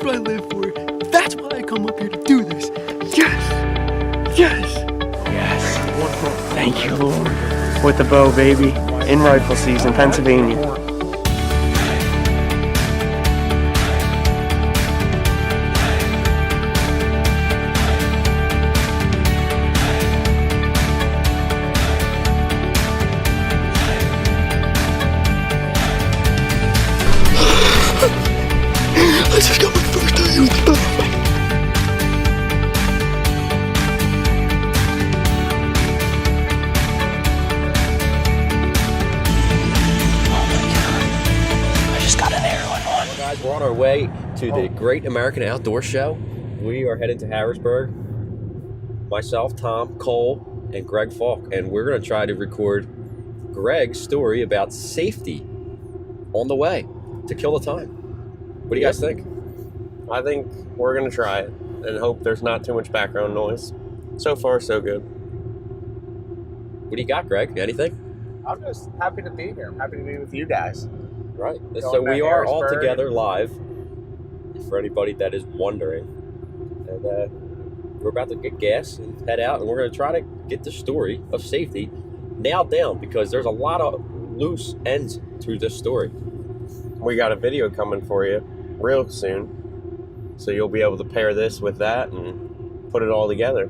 what I live for. That's why I come up here to do this. Yes! Yes! Yes. Thank you, Lord. With the bow, baby. In rifle season, Pennsylvania. I just got my first time with the bow. Guys, we're on our way to the Great American Outdoor Show. We are heading to Harrisburg. Myself, Tom, Cole, and Gregg Falk, and we're going to try to record Gregg's story about safety on the way to kill the time. What do you guys think? I think we're going to try it and hope there's not too much background noise. So far, so good. What do you got, Gregg? Anything? I'm just happy to be here. I'm happy to be with you guys. Right. Going So we to are all Harrisburg. together live, for anybody that is wondering. And we're about to get gas and head out, and we're going to try to get the story of safety nailed down, because there's a lot of loose ends to this story. We got a video coming for you real soon, so you'll be able to pair this with that and put it all together.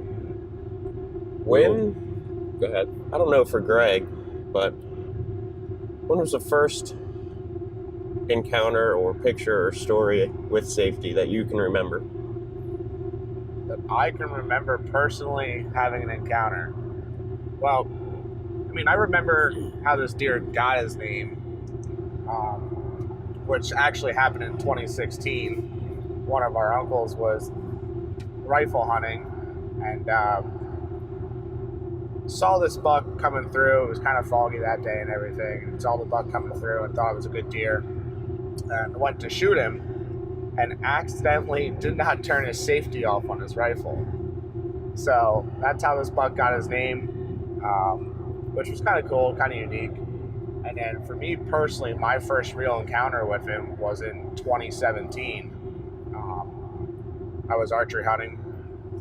When? Go ahead. I don't know for Gregg, but when was the first encounter or picture or story with safety that you can remember? That I can remember personally having an encounter. Well, I mean, I remember how this deer got his name, which actually happened in 2016. One of our uncles was rifle hunting and saw this buck coming through. It was kind of foggy that day and everything. And saw the buck coming through and thought it was a good deer. And went to shoot him and accidentally did not turn his safety off on his rifle. So that's how this buck got his name, which was kind of cool, kind of unique. And then for me personally, my first real encounter with him was in 2017. I was archery hunting.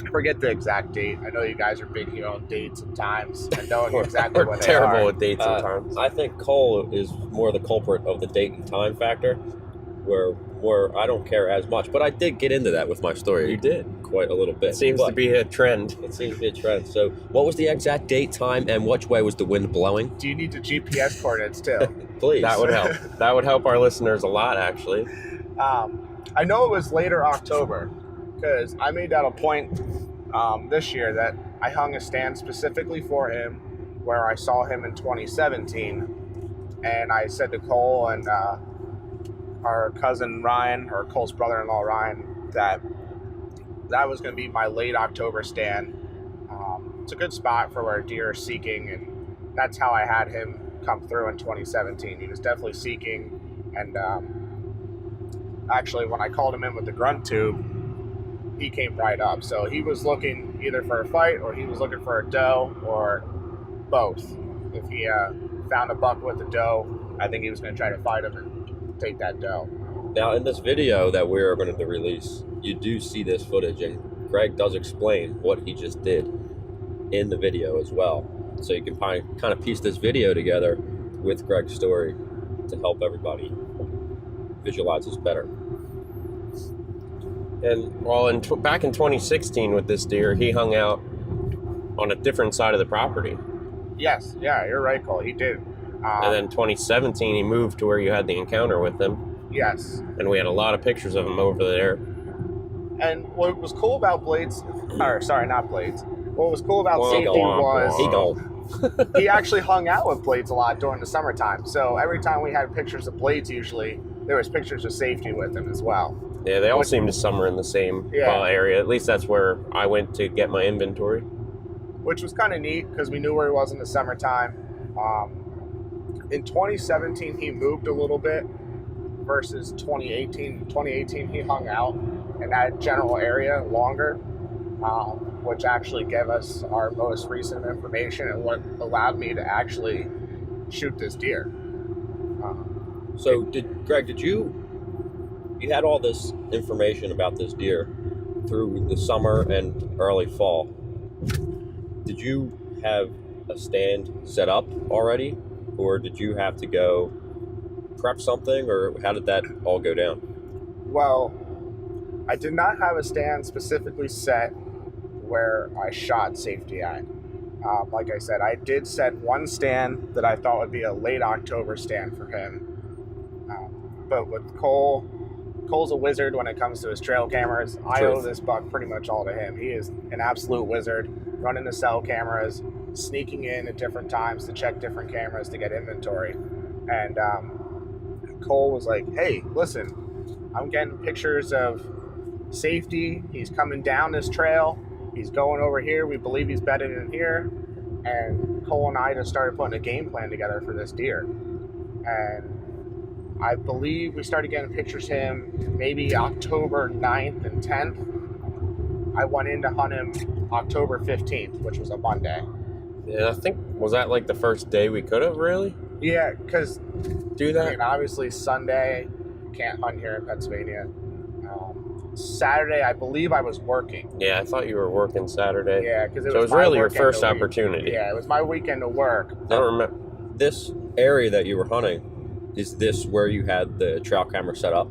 I forget the exact date. I know you guys are big here on dates and times and knowing exactly We're what they terrible are. with dates and times. I think Cole is more the culprit of the date and time factor, where I don't care as much. But I did get into that with my story. You did. Quite a little bit. It seems to be a trend. It seems to be a trend. So what was the exact date, time, and which way was the wind blowing? Do you need the GPS coordinates too? Please. That would help. That would help our listeners a lot, actually. I know it was later October because I made that a point this year that I hung a stand specifically for him where I saw him in 2017. And I said to Cole and our cousin Ryan, or Cole's brother-in-law Ryan, that was going to be my late October stand. It's a good spot for where deer are seeking, and that's how I had him come through in 2017. He was definitely seeking, and actually when I called him in with the grunt tube, he came right up. So he was looking either for a fight or he was looking for a doe or both. If he found a buck with a doe, I think he was going to try to fight him and take that doe. Now, in this video that we're going to release, you do see this footage, and Gregg does explain what he just did in the video as well. So you can kind of piece this video together with Gregg's story to help everybody visualize this better. And well, back in 2016 with this deer, he hung out on a different side of the property. Yes, yeah, you're right, Cole. He did. And then 2017, he moved to where you had the encounter with him. Yes. And we had a lot of pictures of him over there. And what was cool about Blades, or sorry, not Blades. What was cool about safety was he actually hung out with Blades a lot during the summertime. So every time we had pictures of Blades, usually there was pictures of Safety with him as well. Yeah, they all seem to summer in the same area. At least that's where I went to get my inventory. Which was kind of neat because we knew where he was in the summertime. In 2017, he moved a little bit versus 2018. 2018, he hung out in that general area longer, which actually gave us our most recent information and what allowed me to actually shoot this deer. So, Gregg, did you you had all this information about this deer through the summer and early fall. Did you have a stand set up already, or did you have to go prep something, or how did that all go down? Well, I did not have a stand specifically set where I shot safety at. Like I said, I did set one stand that I thought would be a late October stand for him. But with Cole's a wizard when it comes to his trail cameras. I owe this buck pretty much all to him. He is an absolute wizard, running the cell cameras, sneaking in at different times to check different cameras to get inventory. And Cole was like, hey, listen, I'm getting pictures of safety. He's coming down this trail. He's going over here. We believe he's bedded in here. And Cole and I just started putting a game plan together for this deer. And I believe we started getting pictures of him maybe October 9th and 10th. I went in to hunt him October 15th, which was a Monday. Yeah, I think, was that like the first day we could have, really? Yeah, because Do that? I mean, obviously Sunday, can't hunt here in Pennsylvania. Saturday, I believe I was working. Yeah, I thought you were working Saturday. Yeah, because So it was my really your weekend first to opportunity. Yeah, it was my weekend to work. I don't remember. This area that you were hunting, is this where you had the trail camera set up?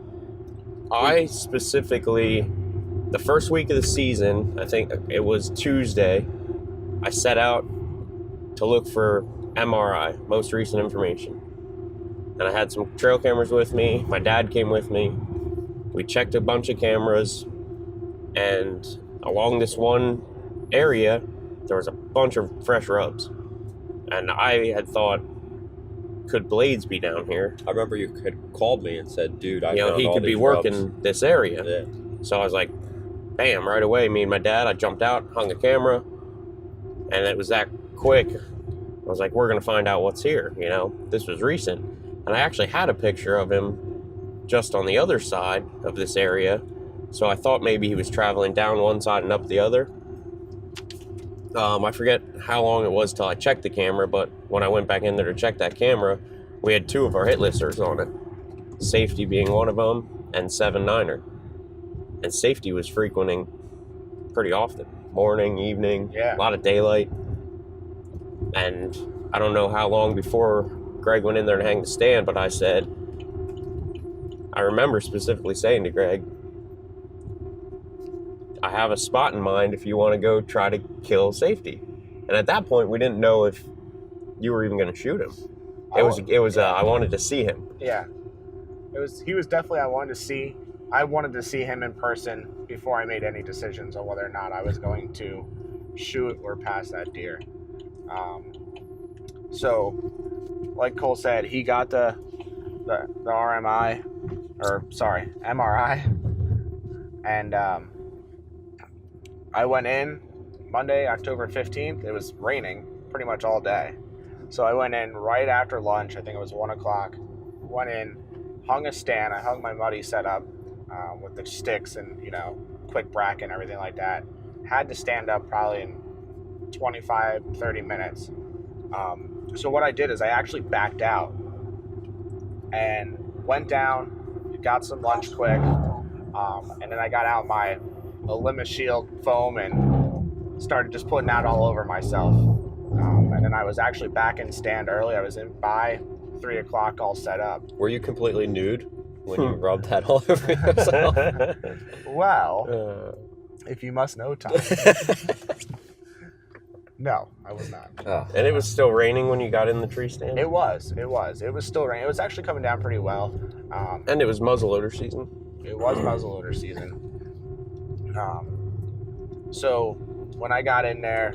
I specifically, the first week of the season, I think it was Tuesday, I set out to look for MRI, most recent information. And I had some trail cameras with me. My dad came with me. We checked a bunch of cameras, and along this one area, there was a bunch of fresh rubs. And I had thought, could Blades be down here? I remember you had called me and said, dude, I You know, found he all could be these working rubs. this area. Yeah. So I was like, bam, right away, me and my dad, I jumped out, hung a camera, and it was that quick. I was like, we're going to find out what's here, you know? This was recent. And I actually had a picture of him just on the other side of this area, so I thought maybe he was traveling down one side and up the other. I forget how long it was till I checked the camera, but when I went back in there to check that camera, we had two of our hit listers on it. Safety being one of them, and 7-9er. And Safety was frequenting pretty often. Morning, evening, Yeah. a lot of daylight. And I don't know how long before Gregg went in there to hang the stand, but I remember specifically saying to Gregg, I have a spot in mind if you want to go try to kill Safety. And at that point, we didn't know if you were even going to shoot him. I wanted to see him. Yeah. He was definitely, I wanted to see him in person before I made any decisions on whether or not I was going to shoot or pass that deer. So, like Cole said, he got the MRI, and I went in Monday, October 15th. It was raining pretty much all day. So I went in right after lunch. I think it was 1 o'clock. Went in, hung a stand. I hung my muddy setup with the sticks and, quick bracket and everything like that. Had to stand up probably in 25, 30 minutes. So what I did is I actually backed out and went down, got some lunch quick, and then I got out my Olympus Shield foam and started just putting that all over myself. And then I was actually back in stand early. I was in by 3 o'clock all set up. Were you completely nude when you rubbed that all over yourself? Well, if you must know, Tom. No, I was not. Oh. And it was still raining when you got in the tree stand? It was still raining. It was actually coming down pretty well. And it was muzzleloader season? It was muzzleloader season. So when I got in there,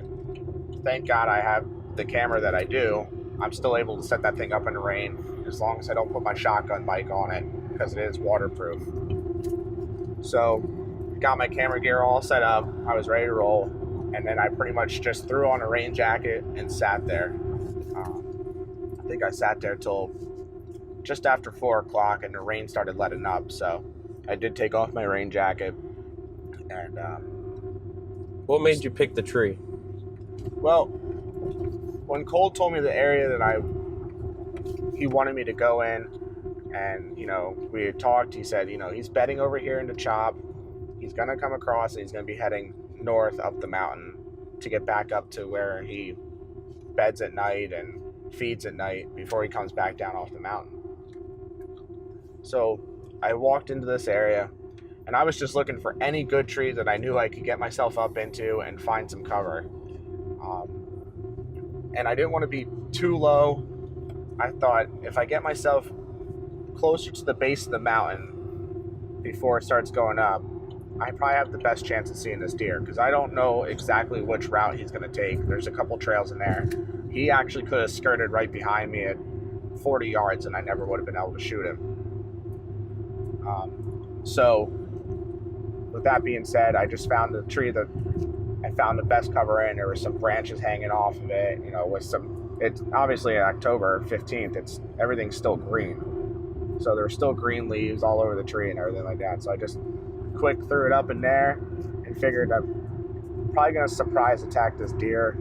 thank God I have the camera that I do. I'm still able to set that thing up in the rain as long as I don't put my shotgun mic on it because it is waterproof. So got my camera gear all set up. I was ready to roll. And then I pretty much just threw on a rain jacket and sat there. I think I sat there till just after 4 o'clock and the rain started letting up. So I did take off my rain jacket. And What made you pick the tree? well, when Cole told me the area that he wanted me to go in, And, we had talked. He said, he's bedding over here into Chop. He's going to come across and he's going to be heading north up the mountain to get back up to where he beds at night and feeds at night before he comes back down off the mountain. So I walked into this area and I was just looking for any good tree that I knew I could get myself up into and find some cover. And I didn't want to be too low. I thought if I get myself closer to the base of the mountain before it starts going up, I probably have the best chance of seeing this deer, because I don't know exactly which route he's going to take. There's a couple trails in there. He actually could have skirted right behind me at 40 yards and I never would have been able to shoot him. So with that being said, I just found the tree that I found the best cover in. There were some branches hanging off of it, with some, it's obviously October 15th, everything's still green. So there's still green leaves all over the tree and everything like that. So I just quick threw it up in there and figured I'm probably going to surprise attack this deer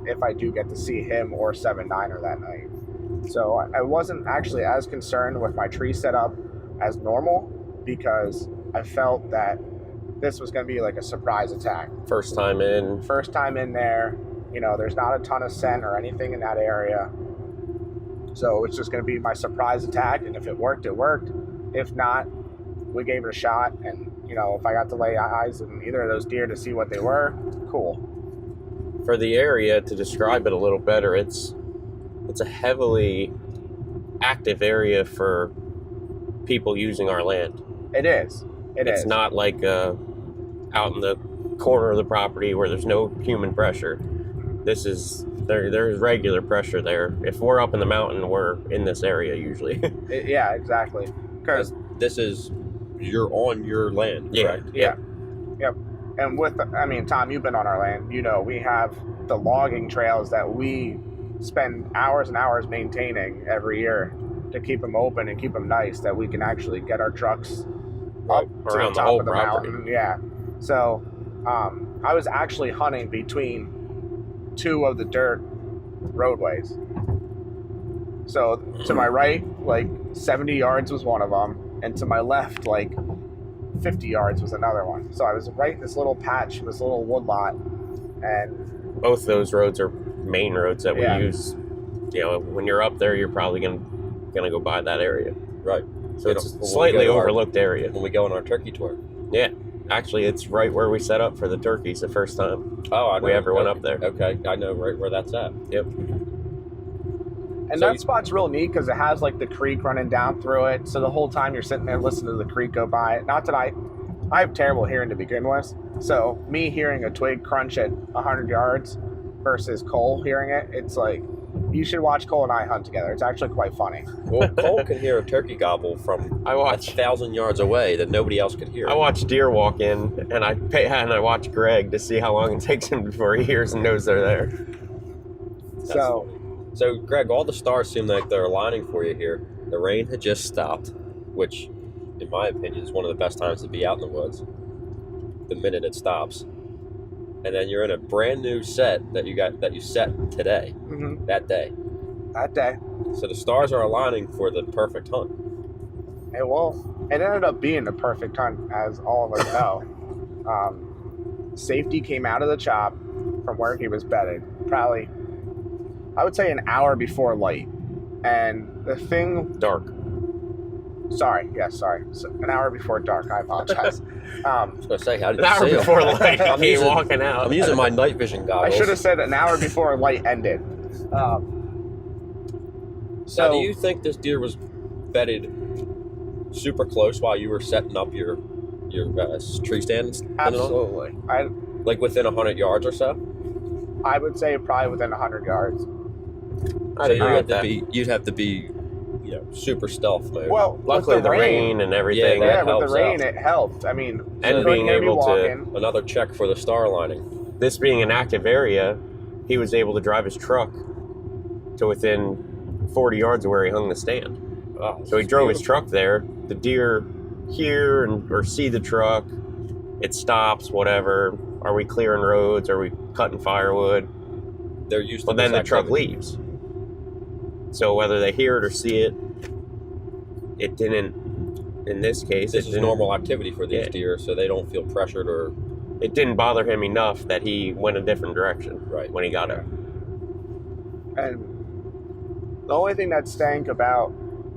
if I do get to see him or 7-9er that night. So I wasn't actually as concerned with my tree setup as normal, because I felt that this was going to be like a surprise attack. First time in there. There's not a ton of scent or anything in that area. So it's just going to be my surprise attack. And if it worked, it worked. If not, we gave it a shot. And, if I got to lay eyes on either of those deer to see what they were, cool. For the area, to describe it a little better, it's a heavily active area for people using our land. It is. It's not like out in the corner of the property where there's no human pressure. There's regular pressure there. If we're up in the mountain, we're in this area usually. Yeah, exactly. Because you're on your land, correct? Yeah. Yep. And Tom, you've been on our land. We have the logging trails that we spend hours and hours maintaining every year to keep them open and keep them nice, that we can actually get our trucks up to the top of the mountain. Yeah. So I was actually hunting between two of the dirt roadways. So to my right, 70 yards was one of them, and to my left, 50 yards was another one. So I was right in this little patch, this little wood lot, and both those roads are main roads that we use. When you're up there, you're probably gonna go by that area. Right. So it's a slightly overlooked area. When we go on our turkey tour. Yeah. Actually, it's right where we set up for the turkeys the first time we ever went up there. Okay, I know right where that's at. Yep. And that spot's real neat because it has the creek running down through it. So the whole time you're sitting there listening to the creek go by. Not that I have terrible hearing to begin with. So me hearing a twig crunch at 100 yards versus Cole hearing it, it's you should watch Cole and I hunt together. It's actually quite funny. Well, Cole can hear a turkey gobble from 1,000 yards away that nobody else could hear. I watch deer walk in, and I watch Greg to see how long it takes him before he hears and knows they're there. So, Greg, all the stars seem like they're aligning for you here. The rain had just stopped, which, in my opinion, is one of the best times to be out in the woods. The minute it stops. And then you're in a brand new set that you set today, that day. So the stars are aligning for the perfect hunt. It ended up being the perfect hunt, as all of us know. Safety came out of the chop from where he was bedded, probably, I would say, an hour before light. And the thing... Dark. Sorry. So an hour before dark. I apologize. I was going to say, how did an hour see before light. I'm walking out. I'm using my night vision goggles. I should have said an hour before light ended. Now, do you think this deer was bedded super close while you were setting up your tree stands? Absolutely. Within 100 yards or so? I would say probably within 100 yards. So you'd have to be super stealth mode. Well, luckily the rain and everything. Yeah, with the rain it helped. I mean, and being able to another check for the star aligning. This being an active area, he was able to drive his truck to within 40 yards of where he hung the stand. Oh, so he drove his truck there. The deer hear or see the truck. It stops. Whatever. Are we clearing roads? Are we cutting firewood? They're used to then the truck leaves. So whether they hear it or see it, it didn't, in this case, This is didn't- normal activity for these Yeah. deer, so they don't feel pressured or It didn't bother him enough that he went a different direction right. when he got up. And the only thing that stank about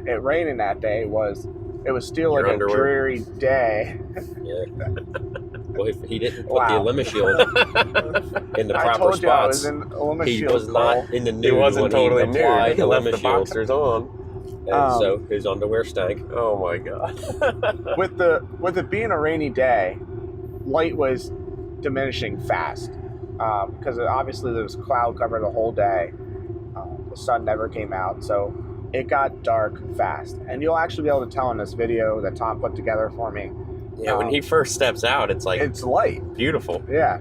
it raining that day was it was still Your like underwear. a dreary day. Yeah. Well, if he didn't put Wow. the Limit Shield in the I proper told you I was spots, in Limit he Shield, was not in the nude He wasn't when totally he nude. applied He the left Limit the Shield, boxers on. and so his underwear stank. Oh my god. with it being a rainy day, light was diminishing fast because obviously there was cloud cover the whole day. The sun never came out, so it got dark fast. And you'll actually be able to tell in this video that Tom put together for me. Yeah, when he first steps out, it's like It's light. beautiful. Yeah.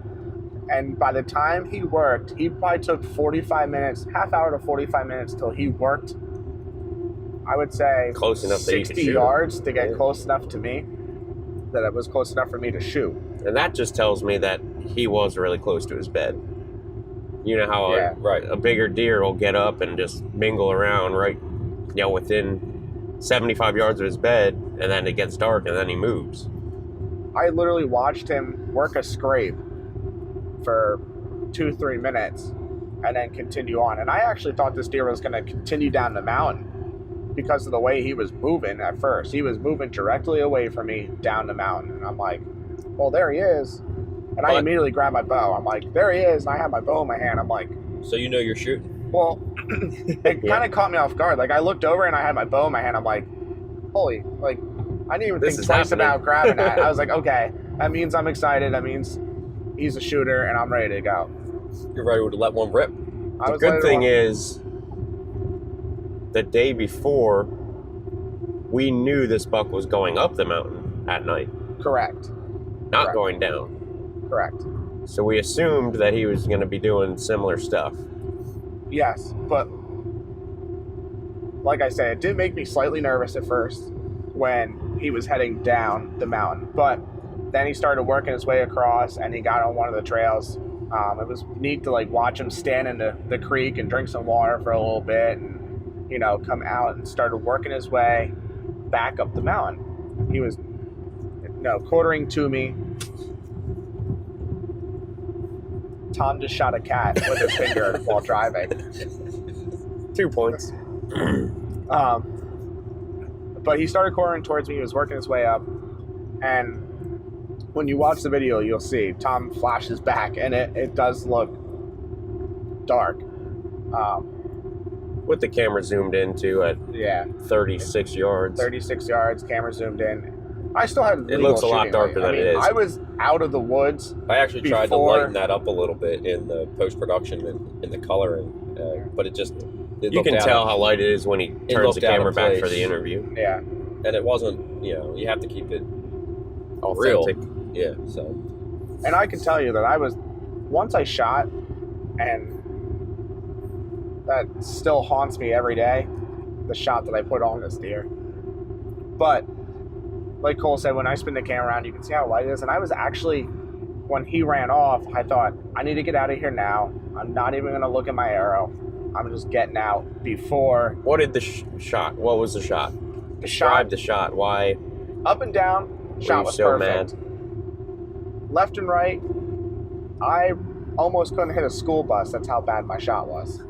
And by the time he worked, he probably took 45 minutes, half hour to 45 minutes till he worked, I would say, Close enough that you could 60 shoot. yards to get Yeah. close enough to me that it was close enough for me to shoot. And that just tells me that he was really close to his bed. You know how Yeah. Right. a bigger deer will get up and just mingle around right, within 75 yards of his bed, and then it gets dark and then he moves. I literally watched him work a scrape for 2-3 minutes and then continue on. And I actually thought this deer was going to continue down the mountain because of the way he was moving at first. He was moving directly away from me down the mountain. And I'm like, well, there he is. And I But- immediately grabbed my bow. I'm like, there he is. And I have my bow in my hand. I'm like, So you know you're shooting. well, it kind of caught me off guard. Like, I looked over and I had my bow in my hand. I'm like, holy, like, I didn't even This think is twice happening. about grabbing that. I was like, okay, that means I'm excited. That means he's a shooter and I'm ready to go. You're ready to let one rip. I The was good ready to thing walk- is, the day before, we knew this buck was going up the mountain at night, Correct. not Correct. going down. Correct. So we assumed that he was going to be doing similar stuff. Yes, but like I said, it did make me slightly nervous at first when he was heading down the mountain. But then he started working his way across and he got on one of the trails. It was neat to like watch him stand in the creek and drink some water for a little bit and, come out and started working his way back up the mountain. He was, quartering to me. Tom just shot a cat with his finger while driving. 2 points. But he started quartering towards me. He was working his way up. And when you watch the video, you'll see Tom flashes back, and it does look dark. With the camera zoomed into at Yeah, 36 yards. 36 yards, camera zoomed in. I still had legal looks a lot shooting darker range. than it is. I was out of the woods. I actually tried to Before- lighten that up a little bit in the post-production and in the coloring, but it just... It You looked can out tell of- how light it is when he turns looked the out camera of back place. for the interview. Yeah. And it wasn't, you have to keep it Authentic. real. Yeah, so... And I can tell you that once I shot, and that still haunts me every day, the shot that I put on this deer. But, like Cole said, when I spin the camera around, you can see how light it is. And I was actually, when he ran off, I thought, I need to get out of here now. I'm not even going to look at my arrow. I'm just getting out before What did the shot? What was the shot? the Describe shot. the shot. Why Up and down, were shot you was so perfect. mad? Left and right, I almost couldn't hit a school bus. That's how bad my shot was.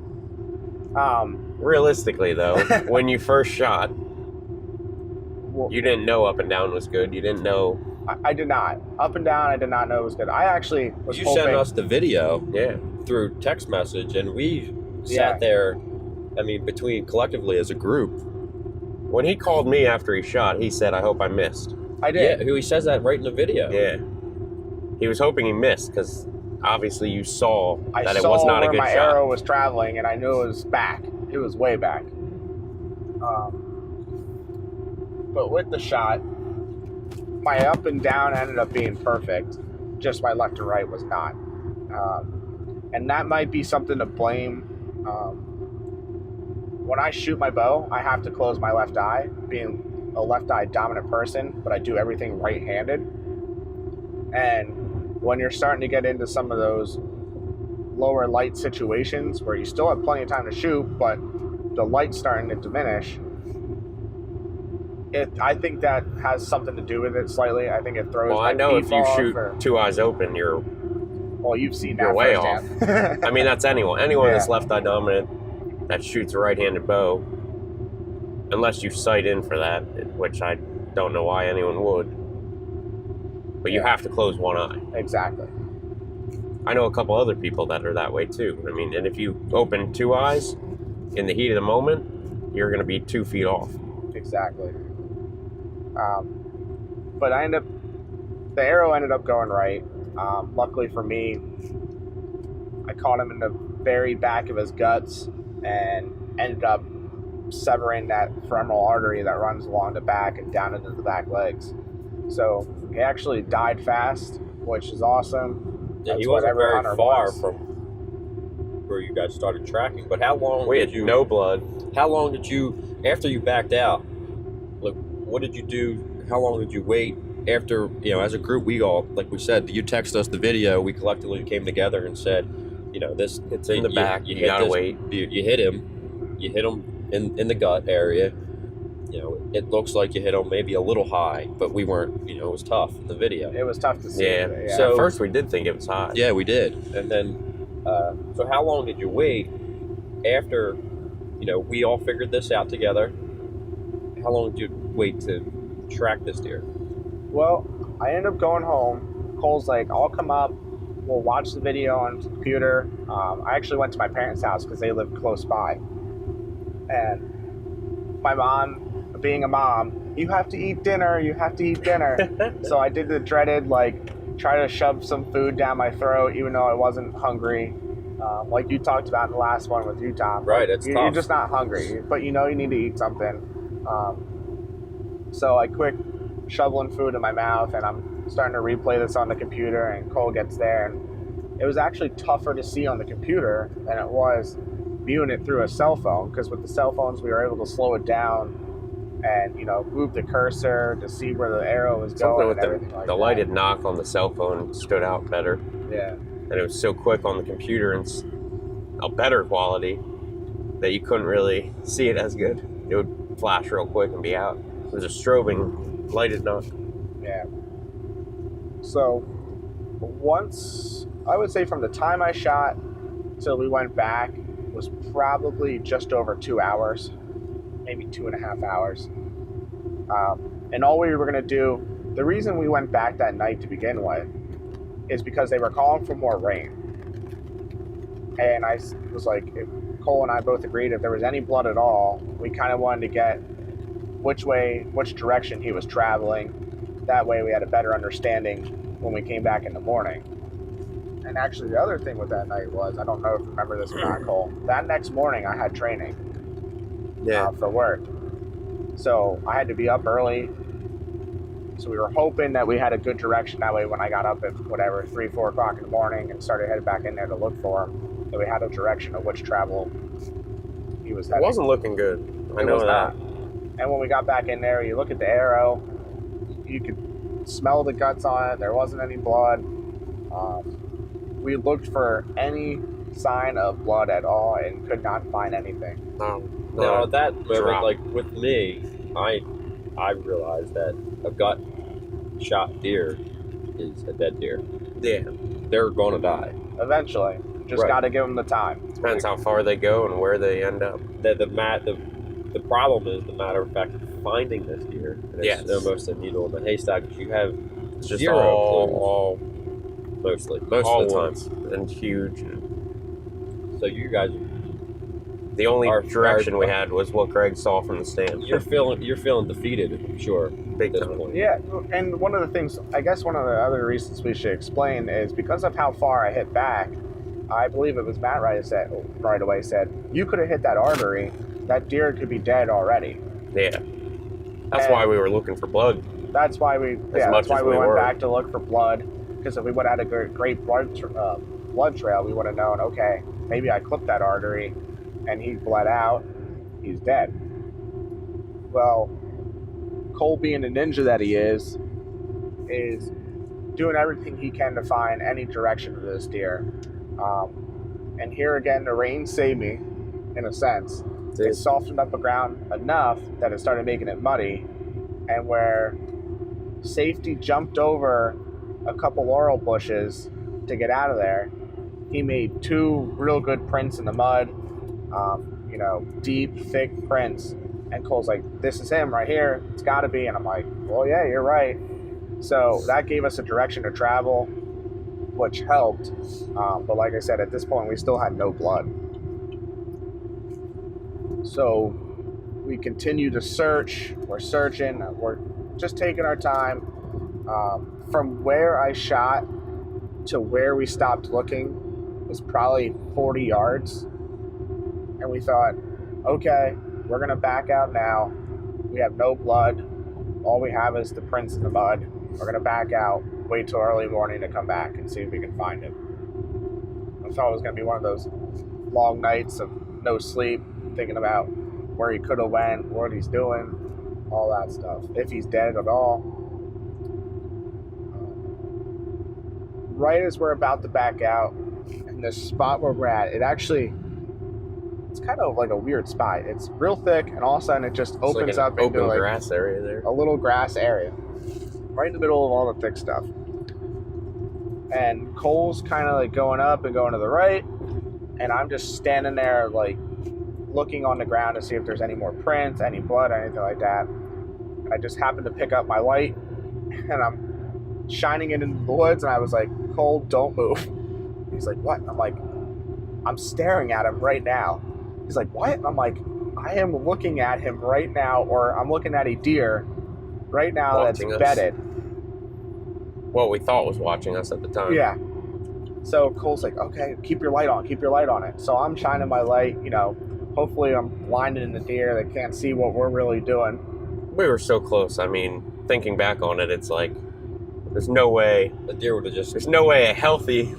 Realistically, though, when you first shot, Well, you didn't know up and down was good. You didn't know. I did not. Up and down, I did not know it was good. I actually was You hoping. sent us the video Yeah. through text message, and we Yeah. sat there, between collectively as a group. When he called me after he shot, he said, "I hope I missed." I Yeah, did. he says that right in the video. Yeah. He was hoping he missed because obviously you saw I that saw it was not a where good my shot. arrow was traveling, and I knew it was back. It was way back. But with the shot, my up and down ended up being perfect. Just my left and right was not. And that might be something to blame. When I shoot my bow, I have to close my left eye, being a left eye dominant person, but I do everything right-handed. And when you're starting to get into some of those lower light situations where you still have plenty of time to shoot, but the light's starting to diminish, I think that has something to do with it slightly. I think it throws. Well, I my know if beef you off shoot or- two eyes open, you're Well, you've seen you're that way firsthand. off. I mean, that's anyone that's Yeah. left eye dominant that shoots a right-handed bow, unless you sight in for that, which I don't know why anyone would. But you Yeah. have to close one eye. Exactly. I know a couple other people that are that way too. I mean, and if you open two eyes in the heat of the moment, you're going to be 2 feet off. Exactly. But the arrow ended up going right. Luckily for me, I caught him in the very back of his guts and ended up severing that femoral artery that runs along the back and down into the back legs. So he actually died fast, which is awesome. Yeah, he That's what wasn't every very hunter far wants. from where you guys started tracking. But how long We did had you? no blood. How long did you, after you backed out? Look, what did you do? How long did you wait after? As a group, we all, like we said, you text us the video. We collectively came together and said, this. It's in the back. You hit gotta this- wait. You hit him. You hit him in the gut area. It looks like you hit him maybe a little high, but we weren't. It was tough in the video. It was tough to see. Yeah. but So- At first, we did think it was high. Yeah, we did. And then, so how long did you wait after, we all figured this out together? How long did you wait to track this deer? Well, I ended up going home. Cole's like, I'll come up. We'll watch the video on the computer. I actually went to my parents' house because they lived close by. And my mom, being a mom, you have to eat dinner. You have to eat dinner. So I did the dreaded, try to shove some food down my throat, even though I wasn't hungry. Like you talked about in the last one with you, Tom. Right, it's You're tough. just not hungry, but you need to eat something. So I quick shoveling food in my mouth, and I'm starting to replay this on the computer, and Cole gets there, and it was actually tougher to see on the computer than it was viewing it through a cell phone, because with the cell phones we were able to slow it down and move the cursor to see where the arrow was Something going with and everything like the that. lighted knock on the cell phone stood out better. Yeah. And it was so quick on the computer and a better quality that you couldn't really see it as good. It would flash real quick and be out. It was a strobing lighted knock. Yeah. So once, I would say from the time I shot till we went back was probably just over 2 hours, maybe 2.5 hours. And all we were going to do, the reason we went back that night to begin with is because they were calling for more rain. And I was like, if Cole and I both agreed if there was any blood at all, we kind of wanted to get which direction he was traveling. That way we had a better understanding when we came back in the morning. And actually the other thing with that night was, I don't know if you remember this or not, Cole, that next morning I had training for work. So I had to be up early. So we were hoping that we had a good direction. That way when I got up at 3, 4 o'clock in the morning and started heading back in there to look for him, that we had a direction of which travel he was It heading. wasn't looking good. I It know was that. not. And when we got back in there, you look at the arrow, you could smell the guts on it. There wasn't any blood. We looked for any sign of blood at all and could not find anything. No, Now, at that moment, drop. like with me, I realized that a gut shot deer is a dead deer. Yeah. They're going to die. Eventually, just Right. got to give them the time. Depends how far they go and where they end up. The problem is the matter of fact of finding this deer. And Yes. It's almost a needle in the haystack. You have It's just zero all mostly most all of the time. woods and huge. And So you guys, the only Our- direction our- we had was what Greg saw from the stand. you're feeling defeated. I'm sure. Big At this time. point. Yeah, and one of the things, I guess one of the other reasons we should explain is because of how far I hit back, I believe it was Matt right away said, you could have hit that artery, that deer could be dead already. Yeah. That's And- why we were looking for blood. That's why we much as we went were. back to look for blood, because if we would have had a great blood trail, we would have known, okay, maybe I clipped that artery and he bled out, he's dead. Well, Cole, being the ninja that he is doing everything he can to find any direction of this deer. And here again, the rain saved me, in a sense. It softened up the ground enough that it started making it muddy, and where safety jumped over a couple laurel bushes to get out of there, he made 2 real good prints in the mud, deep, thick prints. And Cole's like, this is him right here. It's got to be. And I'm like, well, yeah, you're right. So that gave us a direction to travel, which helped. But like I said, at this point, we still had no blood. So we continue to search. We're searching. We're just taking our time. From where I shot to where we stopped looking was probably 40 yards. And we thought, okay, we're going to back out now. We have no blood. All we have is the prints in the mud. We're going to back out, wait till early morning to come back and see if we can find him. I thought it was going to be one of those long nights of no sleep, thinking about where he could have went, what he's doing, all that stuff. If he's dead at all. Right as we're about to back out, in the spot where we're at, it's kind of like a weird spot. It's real thick, and all of a sudden it just opens up into like grass area there. A little grass area, right in the middle of all the thick stuff. And Cole's kind of like going up and going to the right, and I'm just standing there like looking on the ground to see if there's any more prints, any blood, anything like that. And I just happened to pick up my light, and I'm shining it into the woods, and I was like, Cole, don't move. He's like, what? I'm like, I'm staring at him right now. He's like, what? I'm like, I am looking at him right now, or I'm looking at a deer right now Watching that's us. bedded. What we thought was watching us at the time. Yeah. So Cole's like, okay, keep your light on it. So I'm shining my light, hopefully I'm blinding the deer. They can't see what we're really doing. We were so close. I mean, thinking back on it, it's like, there's no way a healthy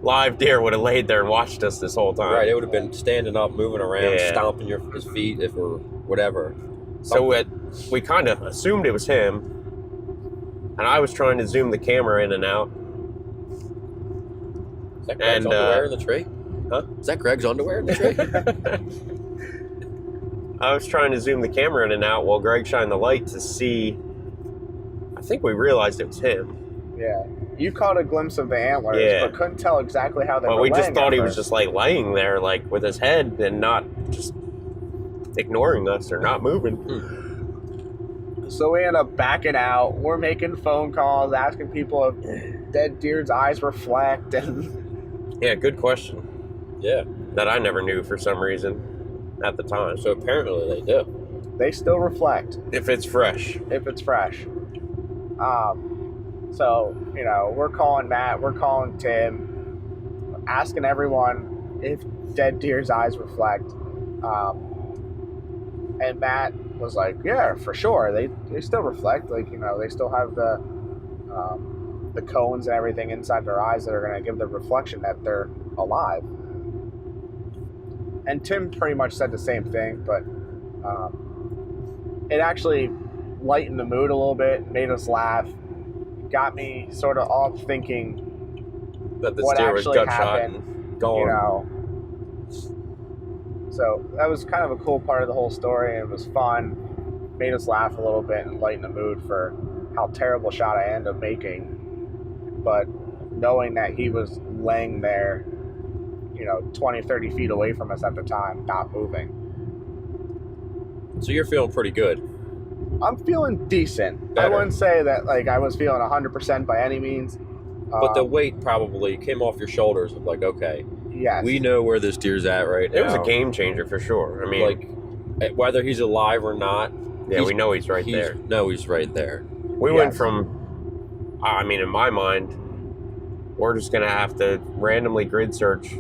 live deer would have laid there and watched us this whole time. Right, it would have been standing up, moving around, Yeah. stomping his feet if or whatever. So we kind of assumed it was him, and I was trying to zoom the camera in and out. Is that Gregg's underwear in the tree? Huh? Is that Gregg's underwear in the tree? I was trying to zoom the camera in and out while Gregg shined the light to see. I think we realized it was him. Yeah. You caught a glimpse of the antlers, Yeah. but couldn't tell exactly how they were But we just laying thought at he was first. just like laying there, like with his head and not just ignoring us or not moving. So we end up backing out. We're making phone calls, asking people if dead deer's eyes reflect, and Yeah, good question. Yeah. That I never knew for some reason at the time. So apparently they do. they still reflect If it's fresh. if it's fresh. So, we're calling Matt, we're calling Tim, asking everyone if dead deer's eyes reflect. And Matt was like, yeah, for sure. They still reflect. Like, they still have the cones and everything inside their eyes that are going to give the reflection that they're alive. And Tim pretty much said the same thing, but it actually lightened the mood a little bit, made us laugh, got me sort of off thinking That the what deer was actually gut shot happened, and gone. So that was kind of a cool part of the whole story. It was fun, made us laugh a little bit and lighten the mood for how terrible shot I ended up making. But knowing that he was laying there, 20, 30 feet away from us at the time, not moving. So you're feeling pretty good. I'm feeling decent. Better. I wouldn't say that I was feeling 100% by any means. But the weight probably came off your shoulders of like, okay, yes. we know where this deer's at right now. It was a game changer for sure. I mean, Like, whether he's alive or not. yeah, we know he's right there. No, he's right there. We went from, in my mind, we're just going to have to randomly grid search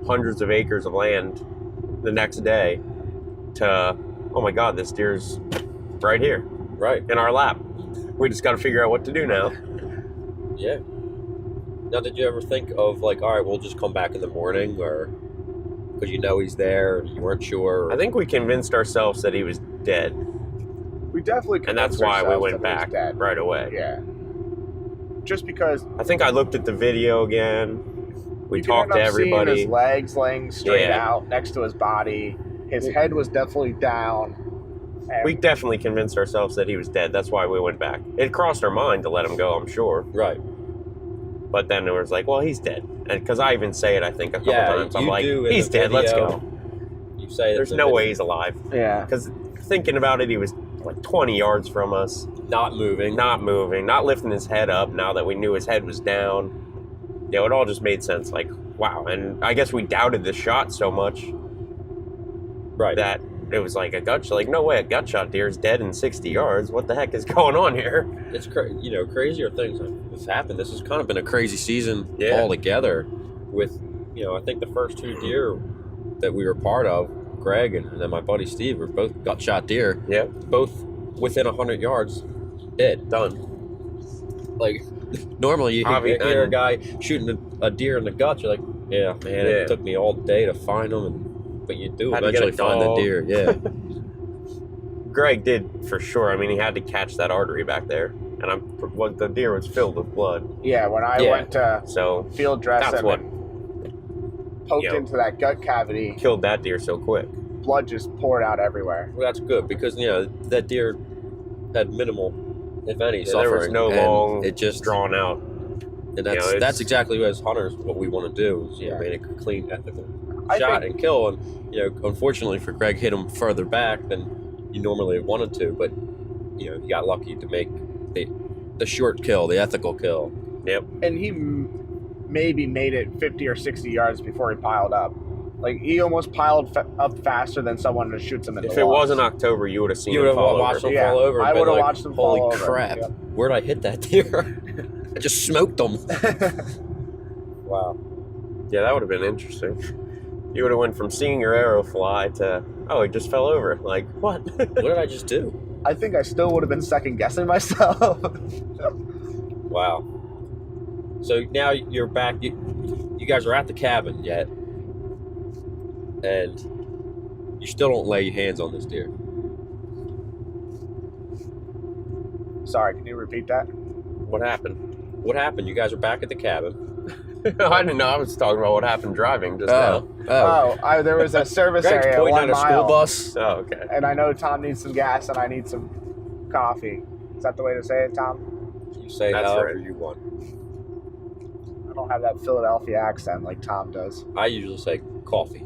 hundreds of acres of land the next day to, oh my God, this deer's right here, Right. in our lap. We just got to figure out what to do now. Yeah. Now, did you ever think of like, all right, we'll just come back in the morning, or because he's there and you weren't sure? I think we convinced ourselves that he was dead, We definitely and that's convinced why we ourselves went that he was back dead. right away. Yeah. Just because I think I looked at the video again. We you talked could to end up seeing everybody. his legs laying straight Yeah. out next to his body. His head was definitely down. And We definitely convinced ourselves that he was dead. That's why we went back. It crossed our mind to let him go, I'm sure. Right. But then it was like, well, he's dead. And because I even say it, I think, a couple Yeah, times. I'm you like, do in he's the dead, let's video. go. You say There's no way he's alive. yeah. Because thinking about it, he was like 20 yards from us. not moving. Not moving, not lifting his head up now that we knew his head was down. You know, it all just made sense. Like, wow. And I guess we doubted the shot so much Right. that it was like a gut shot. Like, no way, a gut shot deer is dead in 60 yards. What the heck is going on here? It's crazier things have happened. This has kind of been a crazy season Yeah. altogether. With, I think the first 2 deer that we were part of, Greg and then my buddy Steve, were both gut shot deer. Yep, Both within 100 yards, dead. done. Like, normally you hear a guy shooting a deer in the guts. You're like, yeah, man, it took me all day to find them. But you do Had to get eventually a find the dog. deer. Yeah. Greg did for sure. I mean, he had to catch that artery back there, and the deer was filled with blood. Yeah, when I Yeah. went to So field dress that's him what and poked you know, into that gut cavity, killed that deer so quick. blood just poured out everywhere. Well, that's good because, that deer had minimal, if any, suffering. There was no and long, it just drawn out. And that's it's- that's exactly as hunters what we want to do is Yeah. make a clean, ethical I shot think- and kill. And unfortunately for Greg, hit him further back than you normally wanted to. But you got lucky to make the short kill, the ethical kill. Yep. And he maybe made it 50 or 60 yards before he piled up. Like, he almost piled up faster than someone that shoots him in If the it logs. wasn't October, you would have seen You him would have fall watched over. him Yeah, fall over. And I been would have like, watched him holy fall over. crap! Yep. Where'd I hit that deer? I just smoked him. Wow. Yeah, that would have been interesting. You would have went from seeing your arrow fly to, oh, it just fell over. Like, what? What did I just do? I think I still would have been second guessing myself. Wow. So now you're back. You guys are at the cabin yet, and you still don't lay hands on this deer. Sorry, can you repeat that? What happened? What happened? You guys are back at the cabin. I didn't know. I was talking about what happened driving just now. There was a service Greg's area pointing 1 at a mile. school bus. Oh, okay. And I know Tom needs some gas and I need some coffee. Is that the way to say it, Tom? You say That's however right. you want. I don't have that Philadelphia accent like Tom does. I usually say coffee.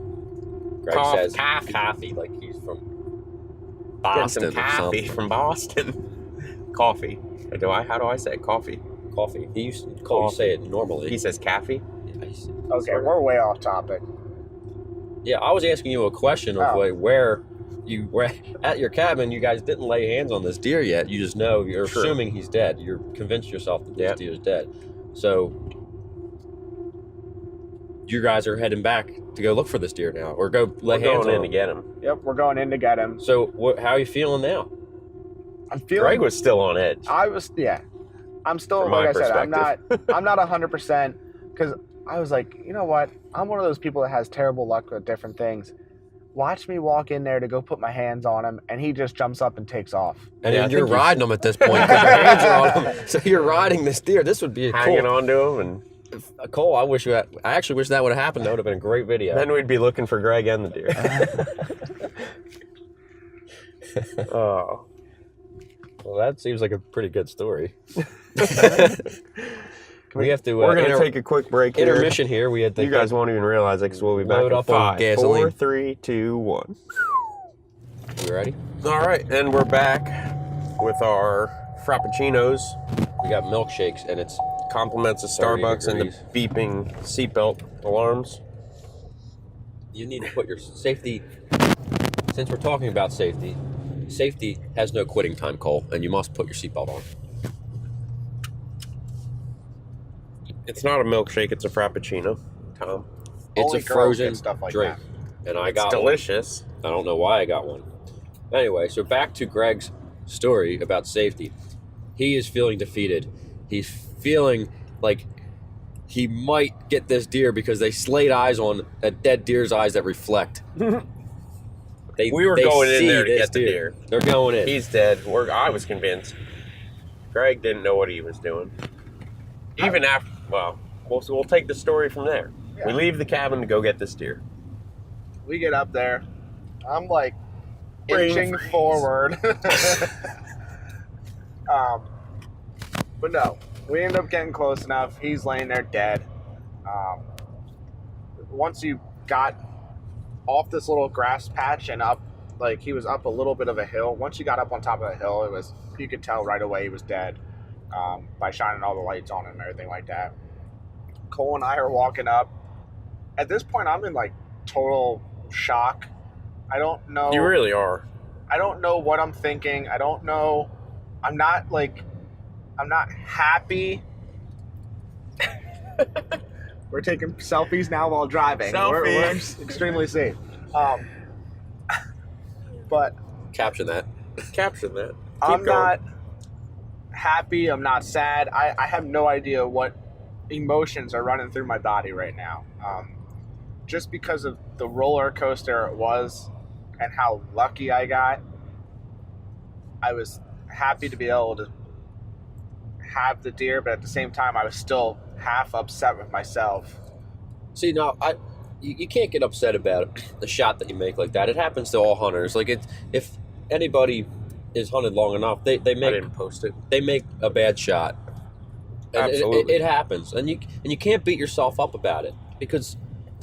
Greg says coffee, like he's from Getting Boston some or coffee something. from Boston. Coffee. How do I say it? Coffee? Coffee. He used to call you say it normally. He says caffee? Okay, we're way off topic. Yeah, I was asking you a question of Oh. like where you were at your cabin. You guys didn't lay hands on this deer yet. You just know you're True. assuming he's dead. You're convinced yourself that this Yep. deer is dead. So you guys are heading back to go look for this deer now, or go lay We're hands going on in to him. get him. Yep, we're going in to get him. So how are you feeling now? I'm feeling. Greg was still on edge. I'm still, From like I my said, I'm perspective. not 100% because I was like, you know what? I'm one of those people that has terrible luck with different things. Watch me walk in there to go put my hands on him, and he just jumps up and takes off. And Yeah, then I you're think you- riding him at this point because your hands are on him. So you're riding this deer. This would be a Hanging cool. on to him, and Cole, I actually wish that would have happened. That would have been a great video. then we'd be looking for Greg and the deer. Oh. Well, that seems like a pretty good story. We have to. We're going to take a quick break here. intermission here. We had to. You guys won't even realize it because we'll be back Load in up on 5, gasoline. 4, 3, 2, 1. You ready? All right, and we're back with our frappuccinos. We got milkshakes, and it's Compliments of 30 Starbucks and the beeping seatbelt alarms. you need to put your safety. Since we're talking about safety, safety has no quitting time, Cole, and you must put your seatbelt on. It's not a milkshake, it's a frappuccino, Tom. It's Only a girls frozen get stuff like drink, and I It's got one. delicious. I don't know why I got one. Anyway, so back to Greg's story about safety. He is feeling defeated. He's feeling like he might get this deer because they slayed eyes on a dead deer's eyes that reflect. We were going in see there to this get the deer. They're going in. He's dead. I was convinced. Greg didn't know what he was doing. Even after, we'll take the story from there. Yeah. We leave the cabin to go get this deer. We get up there. I'm like inching forward. But no, we end up getting close enough. He's laying there dead. Once you got off this little grass patch and up, like he was up a little bit of a hill. Once you got up on top of the hill, you could tell right away he was dead by shining all the lights on him and everything like that. Cole and I are walking up. At this point, I'm in like total shock. I don't know. You really are. I don't know what I'm thinking. I don't know. I'm not happy. We're taking selfies now while driving. We're extremely safe. But Caption that. I'm not happy. I'm not sad. I have no idea what emotions are running through my body right now. Just because of the roller coaster it was and how lucky I got, I was happy to be able to have the deer, but at the same time, I was still half upset with myself. See, now you can't get upset about the shot that you make like that. It happens to all hunters. Like if anybody is hunted long enough, they make. I didn't post it. They make a bad shot. And Absolutely, it happens, and you can't beat yourself up about it because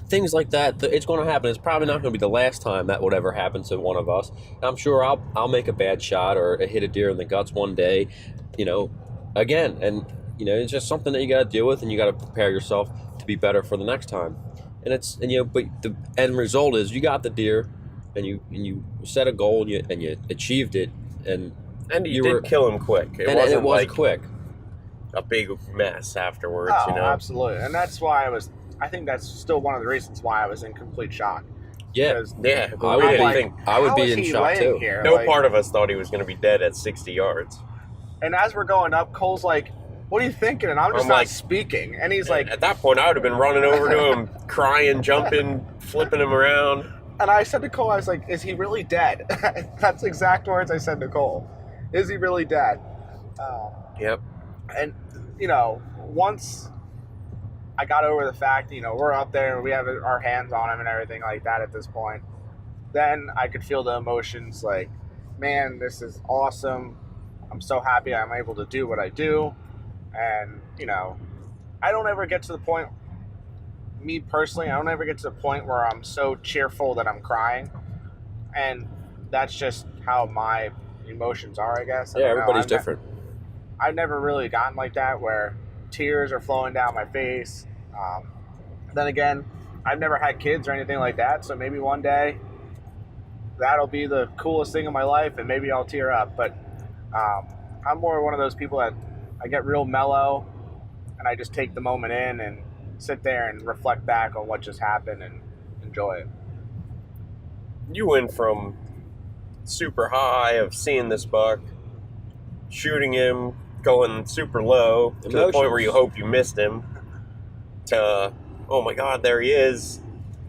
things like that, it's going to happen. It's probably not going to be the last time that would ever happen to one of us. I'm sure I'll make a bad shot or hit a deer in the guts one day, again, and it's just something that you got to deal with, and you got to prepare yourself to be better for the next time. But the end result is you got the deer, and you set a goal and you achieved it, and you did kill him quick. It wasn't quick. A big mess afterwards. Oh, absolutely, and that's why I think that's still one of the reasons why I was in complete shock. Yeah, I would be in shock too. Here? No part of us thought he was going to be dead at 60 yards. And as we're going up, Cole's like, "What are you thinking?" And I'm just not speaking. And he's like, at that point, I would have been running over to him, crying, jumping, flipping him around. And I said to Cole, I was like, "Is he really dead?" That's the exact words I said to Cole. Is he really dead? Yep. And once I got over the fact, we're up there and we have our hands on him and everything like that at this point, then I could feel the emotions like, man, this is awesome. I'm so happy I'm able to do what I do. And, I don't ever get to the point, me personally, I don't ever get to the point where I'm so cheerful that I'm crying. And that's just how my emotions are, I guess. Yeah, everybody's different. I've never really gotten like that where tears are flowing down my face. Then again, I've never had kids or anything like that, so maybe one day that'll be the coolest thing in my life, and maybe I'll tear up. But I'm more one of those people that I get real mellow, and I just take the moment in and sit there and reflect back on what just happened and enjoy it. You went from super high of seeing this buck, shooting him, going super low to the point where you hope you missed him, to oh my god, there he is,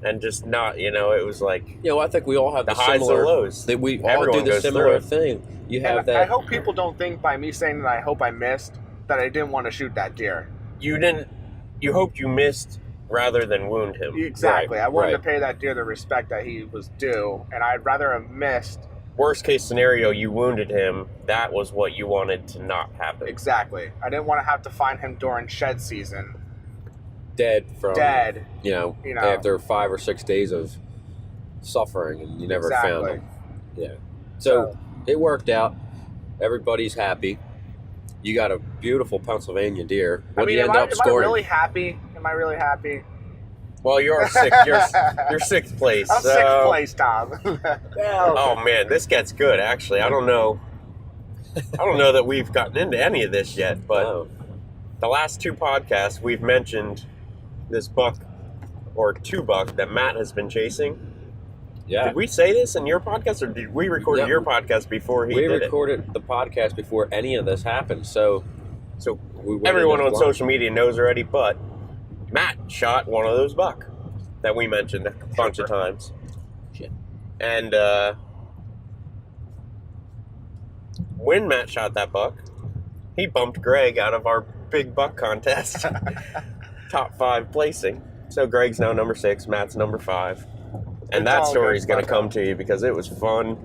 and just not, it was like I think we all have the highs and lows. That we all do the similar thing. You have that. I hope people don't think by me saying that I hope I missed that I didn't want to shoot that deer. You hoped you missed rather than wound him. Exactly. I wanted to pay that deer the respect that he was due, and I'd rather have missed. Worst case scenario, you wounded him. That was what you wanted to not happen. Exactly. I didn't want to have to find him during shed season. Dead. After 5 or 6 days of suffering, and you never found him. Yeah. So it worked out. Everybody's happy. You got a beautiful Pennsylvania deer. What do you end up scoring? Am I really happy? Well, you're you're sixth place. I'm sixth place, Tom. Oh man, this gets good. Actually, I don't know that we've gotten into any of this yet, but the last 2 podcasts we've mentioned this buck or 2 buck that Matt has been chasing. Yeah. Did we say this in your podcast, or did we record your podcast before he did it? We recorded the podcast before any of this happened, so everyone on social media knows already, but Matt shot one of those buck that we mentioned a bunch of times. Shit. And when Matt shot that buck, he bumped Gregg out of our big buck contest. Top 5 placing. So Gregg's now number 6, Matt's number 5. And that story is going to come to you because it was fun.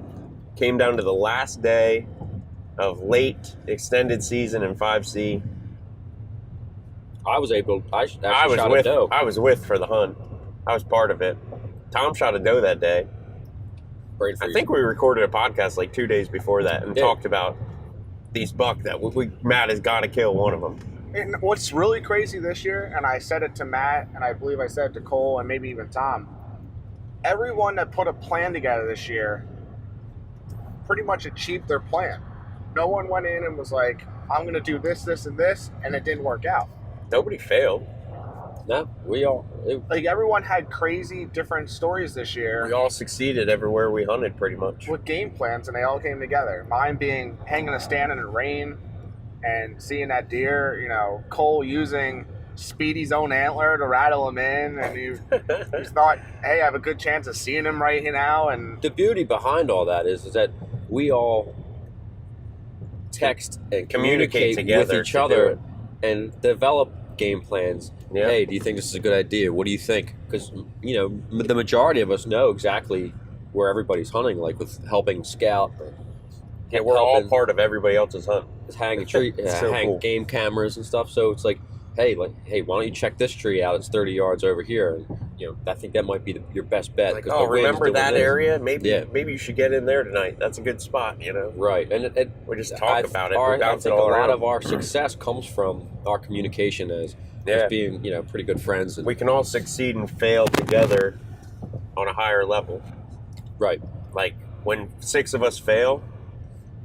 came down to the last day of late extended season in 5C. I was able. I actually I was shot with. a doe. I was with for the hunt. I was part of it. Tom shot a doe that day. Brain freeze. I think we recorded a podcast like 2 days before that and Yeah. talked about these buck that Matt has got to kill one of them. And what's really crazy this year, and I said it to Matt, and I believe I said it to Cole, and maybe even Tom, everyone that put a plan together this year pretty much achieved their plan. No one went in and was like, I'm going to do this, this, and this, and it didn't work out. Nobody failed. No, we all. Like, everyone had crazy different stories this year. We all succeeded everywhere we hunted, pretty much. With game plans, and they all came together. Mine being hanging a stand in the rain and seeing that deer, you know, Cole using Speedy's own antler to rattle him in, and he thought, hey, I have a good chance of seeing him right now. And The beauty behind all that is that we all text and communicate together with each to do other it. and develop game plans. Yeah. Hey, do you think this is a good idea? What do you think? Because, you know, the majority of us know exactly where everybody's hunting, like with helping scout. Yeah, we're all helping part of everybody else's hunt. hang a tree, So hang cool. game cameras and stuff. So it's like, hey, why don't you check this tree out? It's 30 yards over here. And, you know, I think that might be your best bet. Like, 'cause oh, the wind's remember doing that this. area? Maybe Yeah. maybe you should get in there tonight. That's a good spot, you know? Right. And We just talk about it. We I bounce it think all a lot around. of our success comes from our communication as Yeah. being, you know, pretty good friends. And, We can all succeed and fail together on a higher level. right. Like, when 6 of us fail,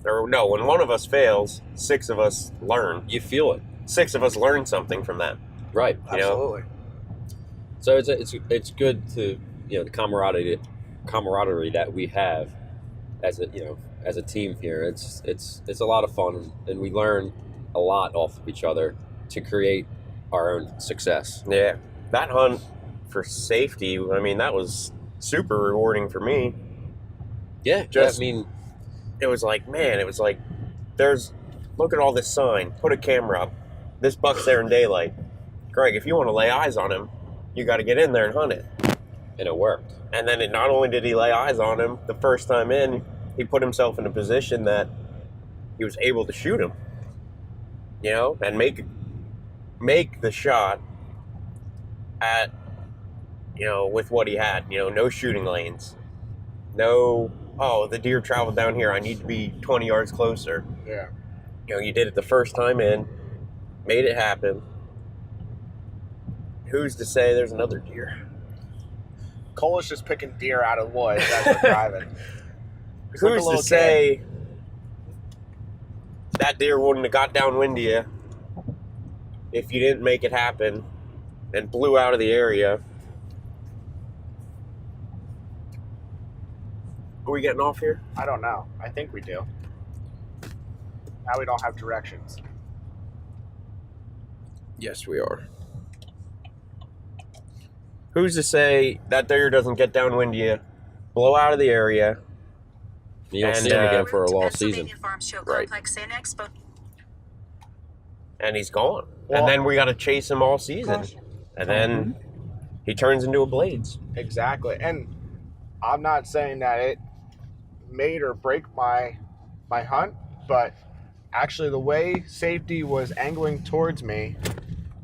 or no, when 1 of us fails, 6 of us learn. You feel it. 6 of us learn something from that. Right. You know? absolutely. So it's good to, you know, the camaraderie that we have as a team here. It's a lot of fun, and we learn a lot off of each other to create our own success. Yeah. That hunt for safety, I mean, that was super rewarding for me. Yeah. Just- I mean, It was like, man, look at all this sign. Put a camera up. This buck's there in daylight. Greg, if you want to lay eyes on him, you got to get in there and hunt it. and it worked. And then not only did he lay eyes on him the first time in, he put himself in a position that he was able to shoot him, you know, and make the shot at, you know, with what he had, you know, no shooting lanes, no, oh, the deer traveled down here, I need to be 20 yards closer. Yeah. You know, you did it the first time in, made it happen. Who's to say there's another deer? Cole is just picking deer out of woods as we're driving. He's like a Who's little to say that deer wouldn't have got downwind to you if you didn't make it happen and blew out of the area? Are we getting off here? I don't know. I think we do. Now we don't have directions. Yes, we are. Who's to say that deer doesn't get downwind to you, blow out of the area? You don't And, see him again uh, for a lost season. Right. And he's gone. Well- and then we got to chase him all season. And then he turns into a Blades. Exactly. And I'm not saying that it made or break my hunt, but actually the way safety was angling towards me,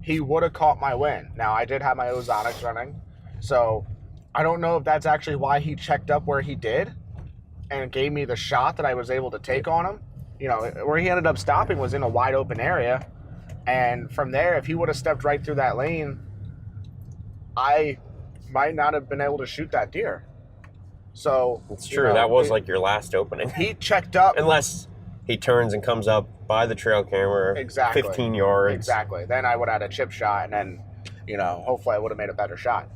he would have caught my wind. Now, I did have my ozonics running, so I don't know if that's actually why he checked up where he did and gave me the shot that I was able to take on him. You know, where he ended up stopping was in a wide open area, and from there, if he would have stepped right through that lane, I might not have been able to shoot that deer. So It's you true. know, that was like your last opening. he checked up. Unless he turns and comes up by the trail camera Exactly. 15 yards. Exactly. Then I would have had a chip shot, and then, you know, hopefully I would have made a better shot.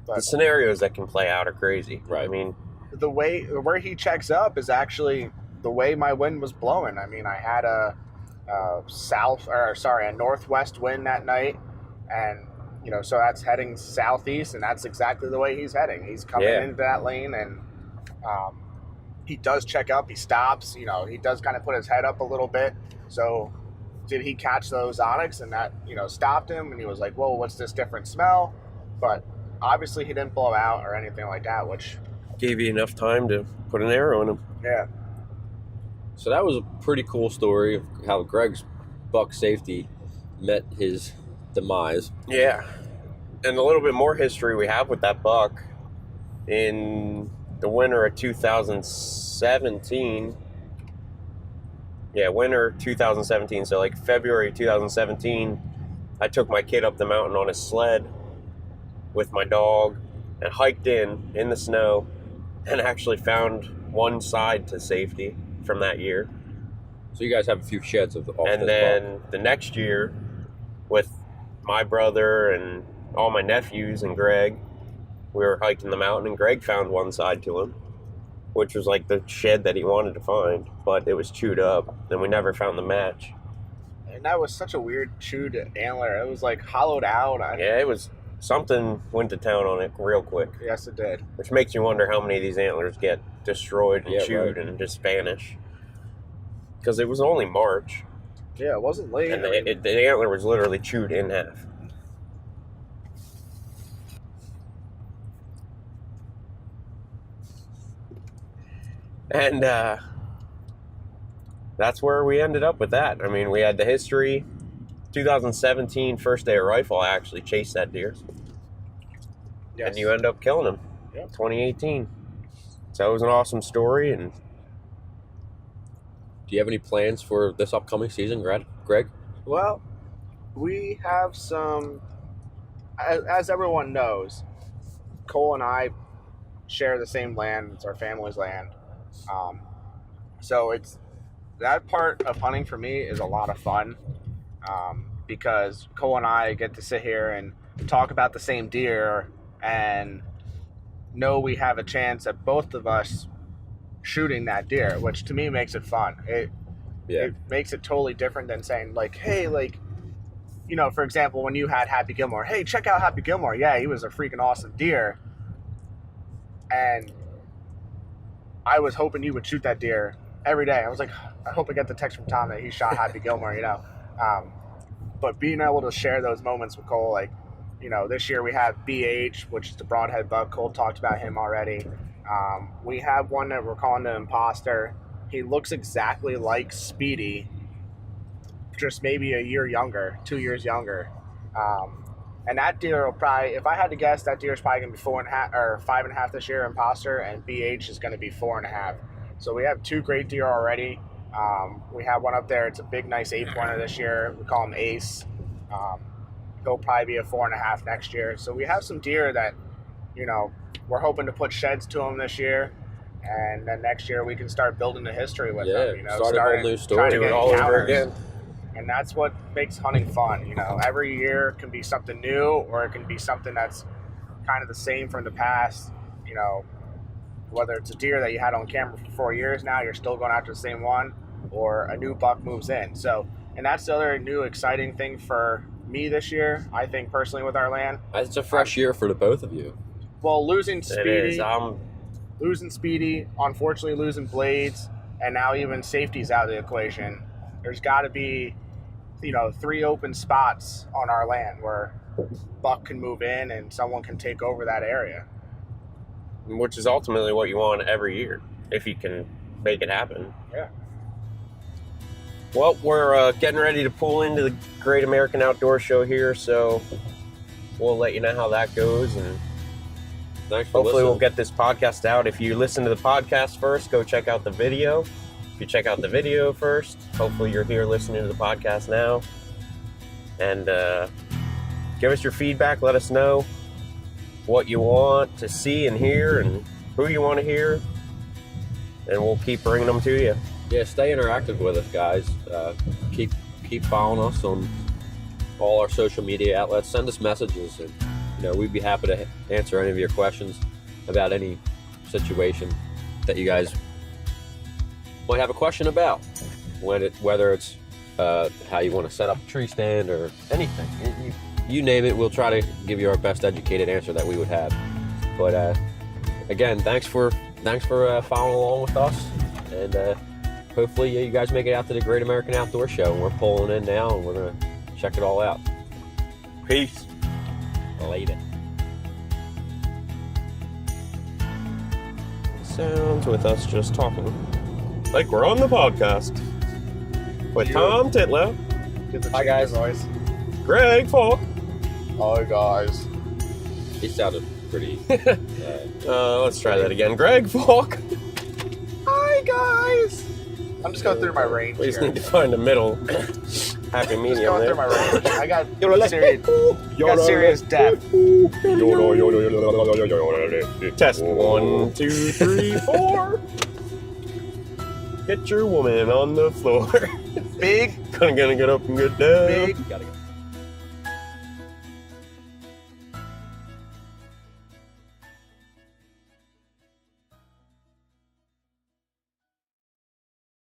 The But scenarios that can play out are crazy. Right. I mean, where he checks up is actually the way my wind was blowing. I mean, I had a northwest wind that night, and you know, so that's heading southeast, and that's exactly the way he's heading. He's coming Yeah. into that lane, and he does check up. He stops. You know, he does kind of put his head up a little bit. So, did he catch those onyx, and that, you know, stopped him? And he was like, "Whoa, what's this different smell?" But obviously, he didn't blow out or anything like that. Which, gave you enough time to put an arrow in him. yeah, So that was a pretty cool story of how Gregg's buck safety met his demise. Yeah. And a little bit more history we have with that buck. In the winter of 2017, winter 2017, so like February 2017, I took my kid up the mountain on his sled with my dog and hiked in the snow and actually found one side to safety from that year. So you guys have a few sheds of and then the next year, with my brother and all my nephews and Gregg, we were hiking the mountain, and Gregg found one side to him, which was like the shed that he wanted to find, but it was chewed up, and we never found the match. And that was such a weird chewed antler. It was like hollowed out. Yeah, it was. Something went to town on it real quick. Yes, it did. Which makes you wonder how many of these antlers get destroyed and chewed and just vanish. Because it was only March. Yeah, it wasn't late. And the antler was literally chewed in half. And that's where we ended up with that. I mean, we had the history. 2017, first day of rifle, I actually chased that deer. Yes. And you end up killing him. Yep. 2018. So it was an awesome story. And do you have any plans for this upcoming season, Gregg? Well, we have some, as everyone knows, Cole and I share the same land. It's our family's land. So it's that part of hunting for me is a lot of fun, because Cole and I get to sit here and talk about the same deer and know we have a chance at both of us shooting that deer, which to me makes it fun. It makes it totally different than saying like, hey, like, you know, for example, when you had Happy Gilmore, hey, check out Happy Gilmore. Yeah, he was a freaking awesome deer. And I was hoping you would shoot that deer every day. I was like, I hope I get the text from Tom that he shot Happy Gilmore, you know. But being able to share those moments with Cole, like, you know, this year we have BH, which is the broadhead buck. Cole talked about him already. We have one that we're calling the Imposter. He looks exactly like Speedy, just maybe a year younger, 2 years younger. And that deer will probably, if I had to guess, that deer is probably going to be 4.5 or 5.5 this year, Imposter, and BH is going to be 4.5. So we have two great deer already. We have one up there. It's a big, nice 8-pointer this year. We call him Ace. He'll probably be a 4.5 next year. So we have some deer that, you know, we're hoping to put sheds to them this year. And then next year we can start building the history with them. You know, start a whole new story. Do it all over again. And that's what makes hunting fun. You know, every year can be something new, or it can be something that's kind of the same from the past. You know, whether it's a deer that you had on camera for 4 years now, you're still going after the same one, or a new buck moves in. So, and that's the other new exciting thing for me this year, I think, personally, with our land. It's a fresh year for the both of you. Well, losing Speedy, losing unfortunately losing Blades, and now even safety's out of the equation. There's got to be, you know, 3 open spots on our land where buck can move in and someone can take over that area. Which is ultimately what you want every year, if you can make it happen. Yeah. Well, we're getting ready to pull into the Great American Outdoor Show here, so we'll let you know how that goes, and thanks for hopefully listening. We'll get this podcast out. If you listen to the podcast first, go check out the video. If you check out the video first, hopefully you're here listening to the podcast now. And give us your feedback. Let us know what you want to see and hear and who you want to hear. And we'll keep bringing them to you. Yeah, stay interactive with us, guys. Keep following us on all our social media outlets. Send us messages, and you know, we'd be happy to answer any of your questions about any situation that you guys might have a question about. Whether it's how you want to set up a tree stand or anything, you name it, we'll try to give you our best educated answer that we would have. But again, thanks for following along with us, and hopefully you guys make it out to the Great American Outdoor Show. And we're pulling in now, and we're gonna check it all out. Peace. Later. Sounds with us just talking. like we're on the podcast with Tom Titlow, Get the Hi, guys. Voice. Gregg Falk. Hi guys. He sounded pretty. Let's try that again. Gregg Falk. Hi guys. I'm just going through my range. We just here. need to find a middle happy Just medium going through my there. range. I got serious depth. Test 1, 2, 3, 4. Get your woman on the floor. Big, Gonna get up and get down. big, Gotta go.